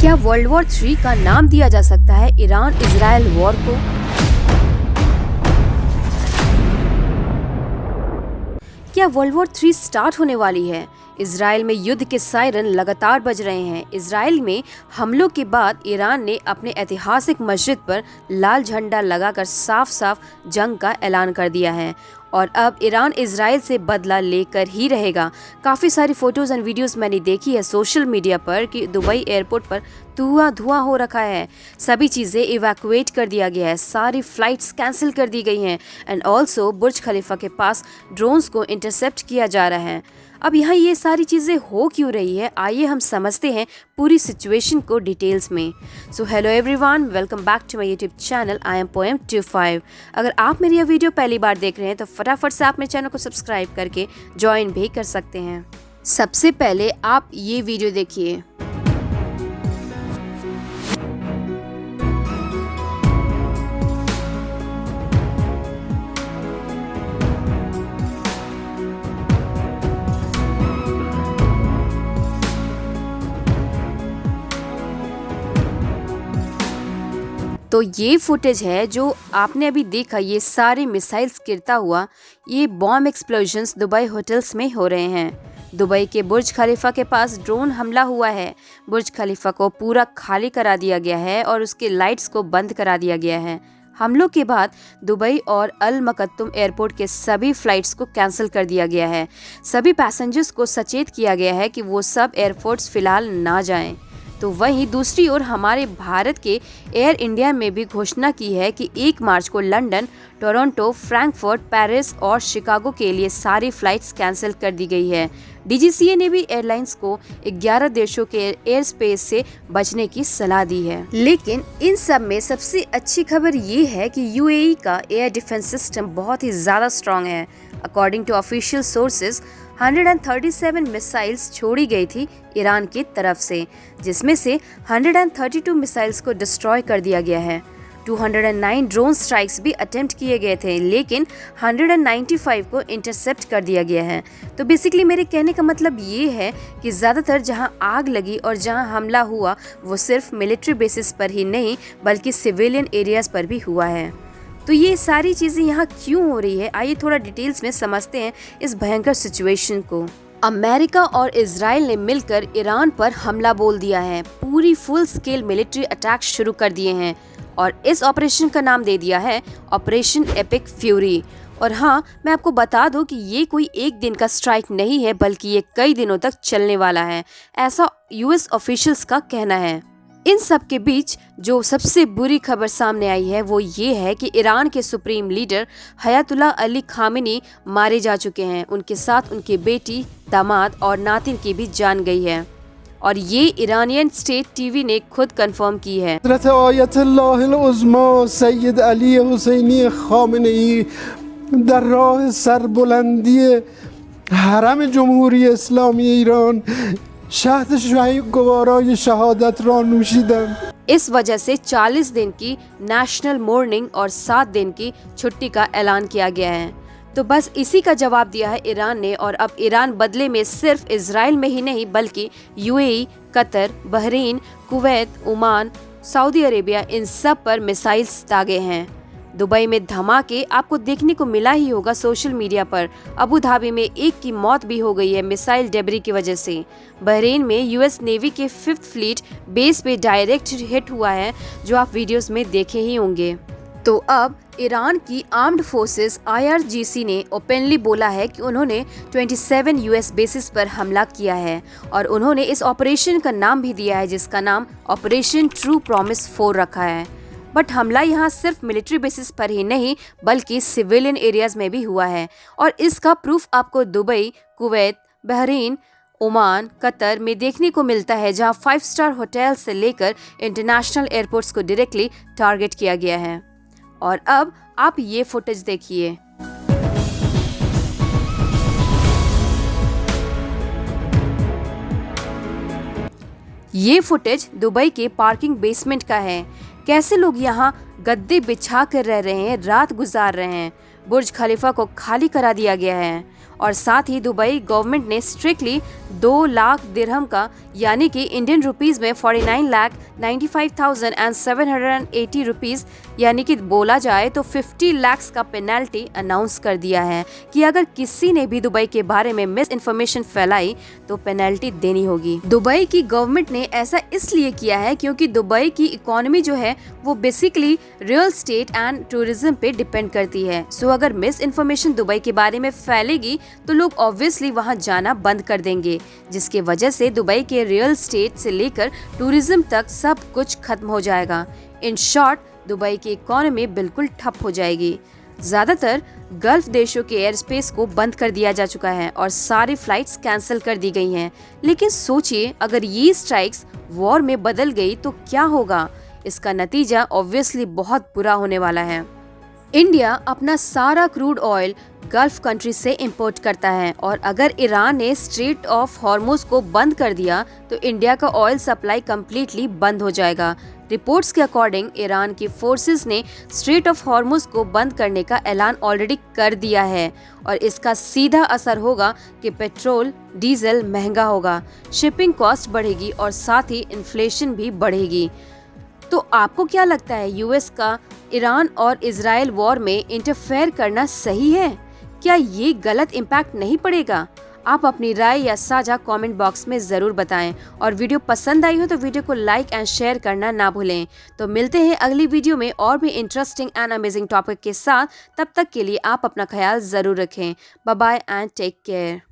क्या world war 3 का नाम दिया जा सकता है ईरान इजराइल वॉर को? क्या वर्ल्ड वॉर 3 स्टार्ट होने वाली है? इजराइल में युद्ध के सायरन लगातार बज रहे हैं। इजराइल में हमलों के बाद ईरान ने अपने ऐतिहासिक मस्जिद पर लाल झंडा लगाकर साफ साफ जंग का ऐलान कर दिया है और अब ईरान इजराइल से बदला लेकर ही रहेगा। काफ़ी सारी फोटोज़ एंड वीडियोस मैंने देखी है सोशल मीडिया पर कि दुबई एयरपोर्ट पर धुआं हो रखा है। सभी चीज़ें इवैक्यूएट कर दिया गया है, सारी फ्लाइट्स कैंसिल कर दी गई हैं एंड ऑल्सो बुर्ज खलीफा के पास ड्रोन्स को इंटरसेप्ट किया जा रहा है। अब यहाँ ये सारी चीज़ें हो क्यों रही है, आइए हम समझते हैं पूरी सिचुएशन को डिटेल्स में। So hello everyone, welcome back to my YouTube channel. I am Poem25। अगर आप मेरी यह वीडियो पहली बार देख रहे हैं तो फटाफट से आप मेरे चैनल को सब्सक्राइब करके ज्वाइन भी कर सकते हैं। सबसे पहले आप ये वीडियो देखिए। तो ये फुटेज है जो आपने अभी देखा, ये सारे मिसाइल्स गिरता हुआ, ये बॉम्ब एक्सप्लोजन्स दुबई होटल्स में हो रहे हैं। दुबई के बुर्ज खलीफा के पास ड्रोन हमला हुआ है। बुर्ज खलीफा को पूरा खाली करा दिया गया है और उसके लाइट्स को बंद करा दिया गया है। हमलों के बाद दुबई और अल मकत्तुम एयरपोर्ट के सभी फ्लाइट्स को कैंसिल कर दिया गया है। सभी पैसेंजर्स को सचेत किया गया है कि वो सब एयरपोर्ट्स फिलहाल ना जाएं। तो वहीं दूसरी ओर हमारे भारत के एयर इंडिया में भी घोषणा की है कि 1 मार्च को लंदन, टोरंटो, फ्रैंकफर्ट, पेरिस और शिकागो के लिए सारी फ्लाइट्स कैंसिल कर दी गई है। डीजीसीए ने भी एयरलाइंस को 11 देशों के एयर स्पेस से बचने की सलाह दी है। लेकिन इन सब में सबसे अच्छी खबर ये है कि यूएई का एयर डिफेंस सिस्टम बहुत ही ज़्यादा स्ट्रॉन्ग है। According to official sources 137 missiles छोड़ी गई थी ईरान की तरफ से, जिसमें से 132 मिसाइल्स को डिस्ट्रॉय कर दिया गया है। 209 ड्रोन स्ट्राइक्स भी अटेम्प्ट किए गए थे, लेकिन 195 को इंटरसेप्ट कर दिया गया है। तो बेसिकली मेरे कहने का मतलब ये है कि ज़्यादातर जहां आग लगी और जहां हमला हुआ वो सिर्फ मिलिट्री बेसिस पर ही नहीं बल्कि सिविलियन एरियाज पर भी हुआ है। तो ये सारी चीज़ें यहाँ क्यों हो रही है, आइए थोड़ा डिटेल्स में समझते हैं इस भयंकर सिचुएशन को। अमेरिका और इजराइल ने मिलकर ईरान पर हमला बोल दिया है। पूरी फुल स्केल मिलिट्री अटैक शुरू कर दिए हैं और इस ऑपरेशन का नाम दे दिया है ऑपरेशन एपिक फ्यूरी। और हाँ, मैं आपको बता दूं कि ये कोई एक दिन का स्ट्राइक नहीं है बल्कि ये कई दिनों तक चलने वाला है, ऐसा यूएस ऑफिशियल्स का कहना है। इन सब के बीच जो सबसे बुरी खबर सामने आई है वो ये है कि ईरान के supreme leader Hayatullah Ali Khamenei मारे जा चुके हैं। उनके साथ उनकी बेटी, दामाद और नातिन की भी जान गई है और ये ईरानियन स्टेट टीवी ने खुद कंफर्म की है। हज़रत आयतुल्लाह उज़्मा सैयद अली हुसैनी खामेनी दर राह सरबुलंदी हरम जमहूरी इस्लामी ईरान शहद शहीद गवाराय शहादत रा नूशिदन। इस वजह से 40 दिन की नेशनल मोर्निंग और 7 दिन की छुट्टी का ऐलान किया गया है। तो बस इसी का जवाब दिया है ईरान ने और अब ईरान बदले में सिर्फ इजराइल में ही नहीं बल्कि UAE, Qatar, Bahrain, Kuwait, Oman, Saudi Arabia, इन सब पर मिसाइल्स दागे हैं। दुबई में धमाके आपको देखने को मिला ही होगा सोशल मीडिया पर। अबू धाबी में एक की मौत भी हो गई है मिसाइल डेब्री की वजह से। बहरीन में यूएस नेवी के 5th फ्लीट बेस पे डायरेक्ट हिट हुआ है, जो आप वीडियोस में देखे ही होंगे। तो अब ईरान की आर्म्ड फोर्सेस IRGC ने ओपनली बोला है कि उन्होंने 27 यूएस बेसिस पर हमला किया है और उन्होंने इस ऑपरेशन का नाम भी दिया है जिसका नाम ऑपरेशन ट्रू प्रॉमिस 4 रखा है। बट हमला यहाँ सिर्फ मिलिट्री बेसिस पर ही नहीं बल्कि सिविलियन एरियाज में भी हुआ है और इसका प्रूफ आपको Dubai, Kuwait, Bahrain, Oman, Qatar में देखने को मिलता है, जहाँ 5 स्टार होटल से लेकर इंटरनेशनल एयरपोर्ट्स को डायरेक्टली टारगेट किया गया है। और अब आप ये फुटेज देखिए। ये फुटेज दुबई के पार्किंग बेसमेंट का है। कैसे लोग यहाँ गद्दे बिछा कर रह रहे हैं, रात गुजार रहे हैं। बुर्ज खलीफा को खाली करा दिया गया है और साथ ही दुबई गवर्नमेंट ने स्ट्रिक्टली 2 लाख दिरहम का, यानी कि इंडियन रुपीस में 49,95,780 रुपीस, यानी कि बोला जाए तो 50 लाख का पेनल्टी अनाउंस कर दिया है कि अगर किसी ने भी दुबई के बारे में मिस इन्फॉर्मेशन फैलाई तो पेनल्टी देनी होगी। दुबई की गवर्नमेंट ने ऐसा इसलिए किया है क्योंकि दुबई की इकोनॉमी जो है वो basically real estate and tourism पे डिपेंड करती है। सो अगर मिस इन्फॉर्मेशन दुबई के बारे में फैलेगी तो लोग ऑब्वियसली वहां जाना बंद कर देंगे, जिसके वजह से दुबई के रियल एस्टेट से लेकर टूरिज्म तक सब कुछ खत्म हो जाएगा। इन शॉर्ट, दुबई की इकोनॉमी बिल्कुल ठप हो जाएगी। ज्यादातर गल्फ देशों के एयर स्पेस को बंद कर दिया जा चुका है और सारी फ्लाइट्स कैंसिल कर दी गई हैं। लेकिन सोचिए, अगर ये स्ट्राइक्स वॉर में बदल गई तो क्या होगा? इसका नतीजा ऑब्वियसली बहुत बुरा होने वाला है। इंडिया अपना सारा क्रूड ऑयल गल्फ कंट्री से इंपोर्ट करता है और अगर ईरान ने स्ट्रेट ऑफ हॉर्मुज को बंद कर दिया तो इंडिया का ऑयल सप्लाई कंप्लीटली बंद हो जाएगा। रिपोर्ट्स के अकॉर्डिंग ईरान की फोर्सेस ने स्ट्रेट ऑफ हॉर्मुज को बंद करने का ऐलान ऑलरेडी कर दिया है और इसका सीधा असर होगा कि पेट्रोल डीजल महंगा होगा, शिपिंग कॉस्ट बढ़ेगी और साथ ही इन्फ्लेशन भी बढ़ेगी। तो आपको क्या लगता है, यूएस का ईरान और इजराइल वॉर में इंटरफेयर करना सही है? क्या ये गलत इम्पैक्ट नहीं पड़ेगा? आप अपनी राय या साझा कमेंट बॉक्स में ज़रूर बताएं और वीडियो पसंद आई हो तो वीडियो को लाइक एंड शेयर करना ना भूलें। तो मिलते हैं अगली वीडियो में और भी इंटरेस्टिंग एंड अमेजिंग टॉपिक के साथ। तब तक के लिए आप अपना ख्याल ज़रूर रखें। Bye bye and take care.